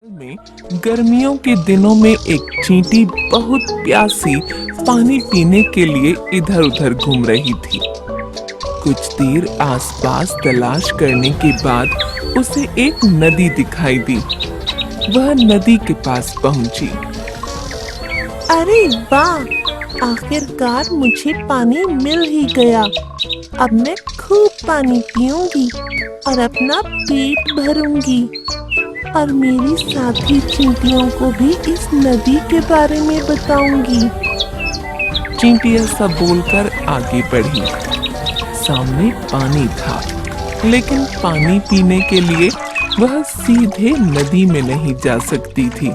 में गर्मियों के दिनों में एक चींटी बहुत प्यासी पानी पीने के लिए इधर उधर घूम रही थी। कुछ देर आसपास तलाश करने के बाद उसे एक नदी दिखाई दी। वह नदी के पास पहुंची। अरे वाह! आखिरकार मुझे पानी मिल ही गया। अब मैं खूब पानी पीऊंगी और अपना पेट भरूंगी और मेरी साथी चींटियों को भी इस नदी के बारे में बताऊंगी। चींटी ऐसा बोलकर आगे बढ़ी। सामने पानी था, लेकिन पानी पीने के लिए वह सीधे नदी में नहीं जा सकती थी।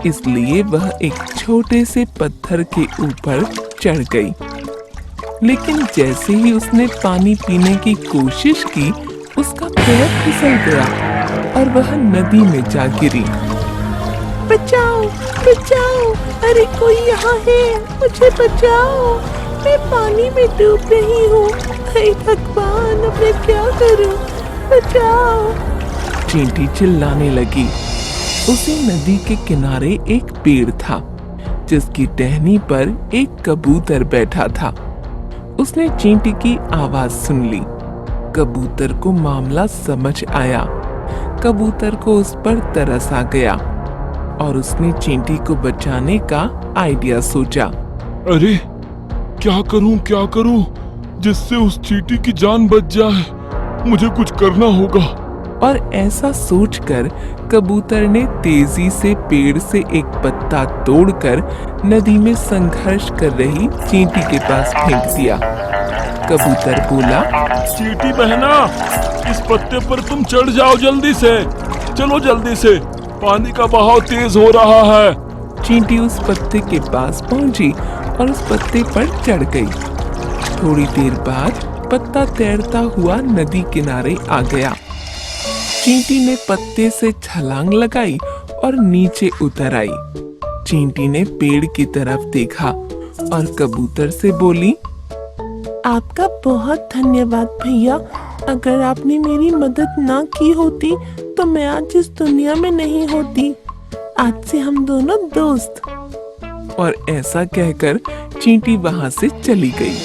इसलिए वह एक छोटे से पत्थर के ऊपर चढ़ गई। लेकिन जैसे ही उसने पानी पीने की कोशिश की, उसका पैर फिसल गया और वह नदी में जा गिरी। बचाओ! बचाओ! अरे कोई यहाँ है, मुझे बचाओ! मैं पानी में डूब रही हूँ। हे भगवान, अब मैं क्या करूँ? बचाओ! चींटी चिल्लाने लगी। उसी नदी के किनारे एक पेड़ था, जिसकी टहनी पर एक कबूतर बैठा था। उसने चींटी की आवाज सुन ली। कबूतर को मामला समझ आया। कबूतर को उस पर तरस आ गया और उसने चींटी को बचाने का आइडिया सोचा। अरे क्या करूं जिससे उस चींटी की जान बच जाए। मुझे कुछ करना होगा। और ऐसा सोचकर कबूतर ने तेजी से पेड़ से एक पत्ता तोड़कर नदी में संघर्ष कर रही चींटी के पास फेंक दिया। कबूतर बोला, चींटी बहना, इस पत्ते पर तुम चढ़ जाओ जल्दी से। चलो जल्दी से, पानी का बहाव तेज हो रहा है। चींटी उस पत्ते के पास पहुंची और उस पत्ते पर चढ़ गई। थोड़ी देर बाद पत्ता तैरता हुआ नदी किनारे आ गया। चींटी ने पत्ते से छलांग लगाई और नीचे उतर आई। चींटी ने पेड़ की तरफ देखा और कबूतर से बोली, आपका बहुत धन्यवाद भैया। अगर आपने मेरी मदद ना की होती तो मैं आज इस दुनिया में नहीं होती। आज से हम दोनों दोस्त। और ऐसा कहकर चींटी वहां से चली गई।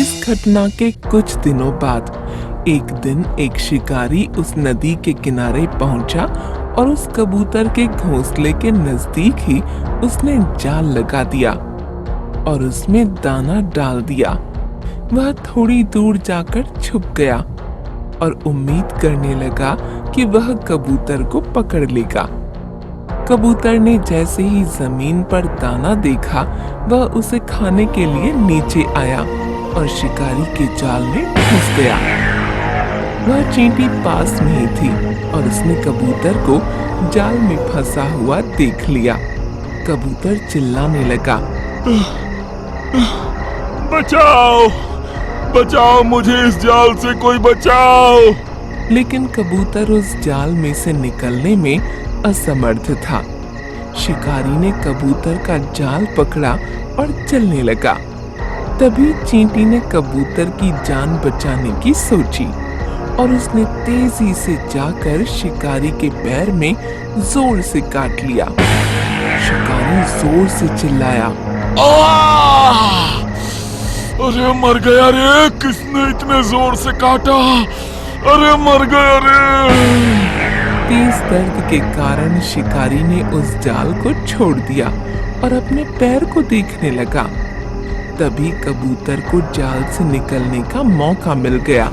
इस घटना के कुछ दिनों बाद एक दिन एक शिकारी उस नदी के किनारे पहुंचा और उस कबूतर के घोंसले के नजदीक ही उसने जाल लगा दिया और उसमें दाना डाल दिया। वह थोड़ी दूर जाकर छुप गया और उम्मीद करने लगा कि वह कबूतर को पकड़ लेगा। कबूतर ने जैसे ही जमीन पर दाना देखा, वह उसे खाने के लिए नीचे आया और शिकारी के जाल में फंस गया। वह चींटी पास में ही थी और उसने कबूतर को जाल में फंसा हुआ देख लिया। कबूतर चिल्लाने लगा, बचाओ! बचाओ मुझे, इस जाल से कोई बचाओ! लेकिन कबूतर उस जाल में से निकलने में असमर्थ था। शिकारी ने कबूतर का जाल पकड़ा और चलने लगा। तभी चींटी ने कबूतर की जान बचाने की सोची और उसने तेजी से जाकर शिकारी के पैर में जोर से काट लिया। शिकारी जोर से चिल्लाया, आह! अरे मर गया रे! किसने इतने जोर से काटा? अरे मर गया रे! तेज दर्द के कारण शिकारी ने उस जाल को छोड़ दिया और अपने पैर को देखने लगा। तभी कबूतर को जाल से निकलने का मौका मिल गया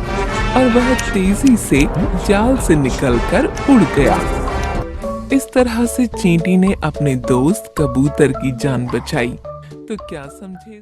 और वह तेजी से जाल से निकलकर उड़ गया। इस तरह से चींटी ने अपने दोस्त कबूतर की जान बचाई। तो क्या समझे?